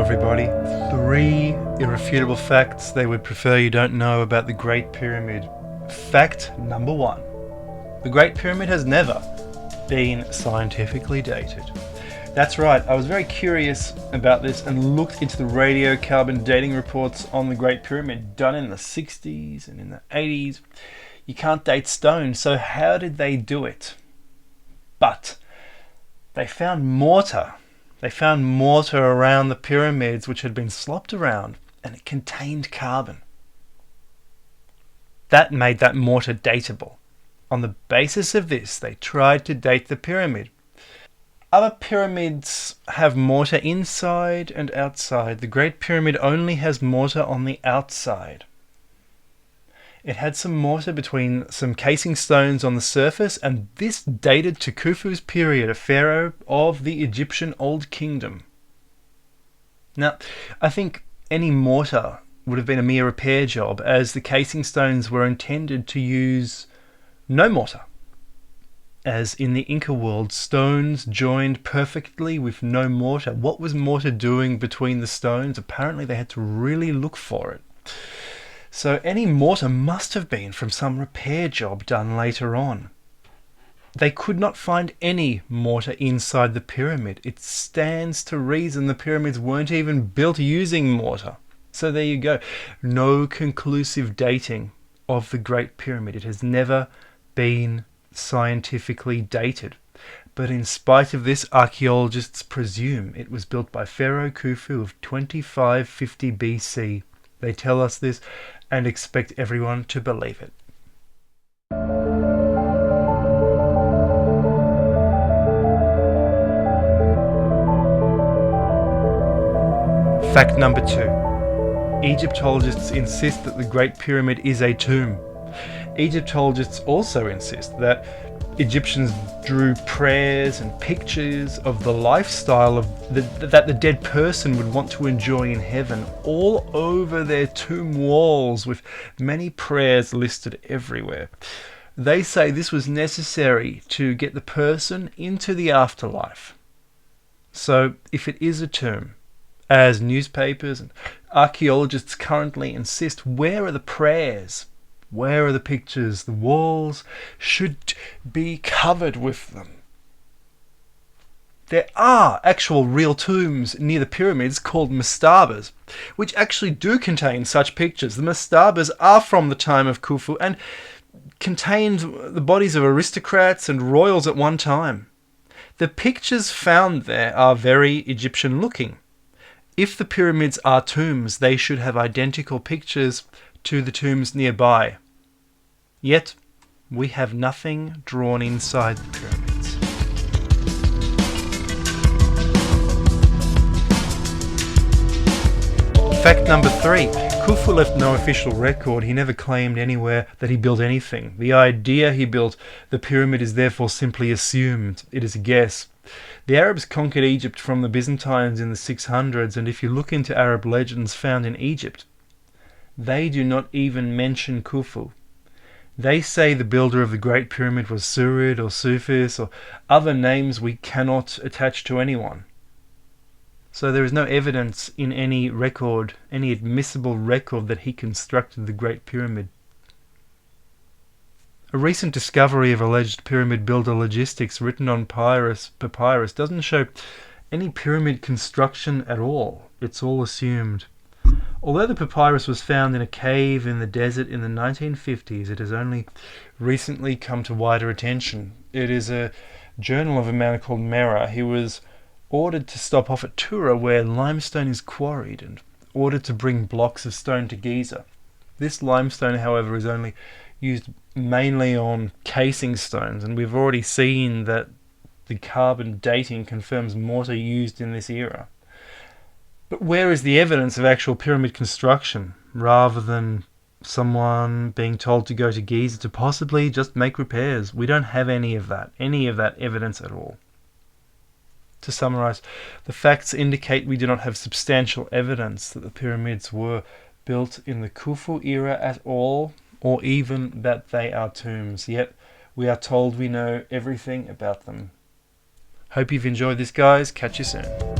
everybody. 3 irrefutable facts they would prefer you don't know about the Great Pyramid. Fact number 1. The Great Pyramid has never been scientifically dated. That's right, I was very curious about this and looked into the radiocarbon dating reports on the Great Pyramid done in the 60s and in the 80s. You can't date stone, so how did they do it? But they found mortar. They found mortar around the pyramids which had been slopped around, and it contained carbon. That made that mortar dateable. On the basis of this, they tried to date the pyramid. Other pyramids have mortar inside and outside. The Great Pyramid only has mortar on the outside. It had some mortar between some casing stones on the surface, and this dated to Khufu's period, a pharaoh of the Egyptian Old Kingdom. Now, I think any mortar would have been a mere repair job, as the casing stones were intended to use no mortar. As in the Inca world, stones joined perfectly with no mortar. What was mortar doing between the stones? Apparently they had to really look for it. So any mortar must have been from some repair job done later on. They could not find any mortar inside the pyramid. It stands to reason the pyramids weren't even built using mortar. So there you go. No conclusive dating of the Great Pyramid. It has never been scientifically dated. But in spite of this, archaeologists presume it was built by Pharaoh Khufu of 2550 BC. They tell us this and expect everyone to believe it. Fact number 2. Egyptologists insist that the Great Pyramid is a tomb. Egyptologists also insist that Egyptians drew prayers and pictures of the lifestyle that the dead person would want to enjoy in heaven all over their tomb walls, with many prayers listed everywhere. They say this was necessary to get the person into the afterlife. So if it is a tomb, as newspapers and archaeologists currently insist, where are the prayers? Where are the pictures? The walls should be covered with them. There are actual real tombs near the pyramids called mastabas, which actually do contain such pictures. The mastabas are from the time of Khufu and contained the bodies of aristocrats and royals at one time. The pictures found there are very Egyptian looking. If the pyramids are tombs, they should have identical pictures to the tombs nearby. Yet, we have nothing drawn inside the pyramids. Fact number 3. Khufu left no official record. He never claimed anywhere that he built anything. The idea he built the pyramid is therefore simply assumed. It is a guess. The Arabs conquered Egypt from the Byzantines in the 600s, and if you look into Arab legends found in Egypt, they do not even mention Khufu. They say the builder of the Great Pyramid was Surid or Sufis or other names we cannot attach to anyone. So there is no evidence in any record, any admissible record, that he constructed the Great Pyramid. A recent discovery of alleged pyramid builder logistics written on papyrus doesn't show any pyramid construction at all. It's all assumed. Although the papyrus was found in a cave in the desert in the 1950s, it has only recently come to wider attention. It is a journal of a man called Merah. He was ordered to stop off at Tura, where limestone is quarried, and ordered to bring blocks of stone to Giza. This limestone, however, is only used mainly on casing stones, and we've already seen that the carbon dating confirms mortar used in this era. But where is the evidence of actual pyramid construction, rather than someone being told to go to Giza to possibly just make repairs? We don't have any of that evidence at all. To summarize, the facts indicate we do not have substantial evidence that the pyramids were built in the Khufu era at all, or even that they are tombs. Yet we are told we know everything about them. Hope you've enjoyed this, guys. Catch you soon.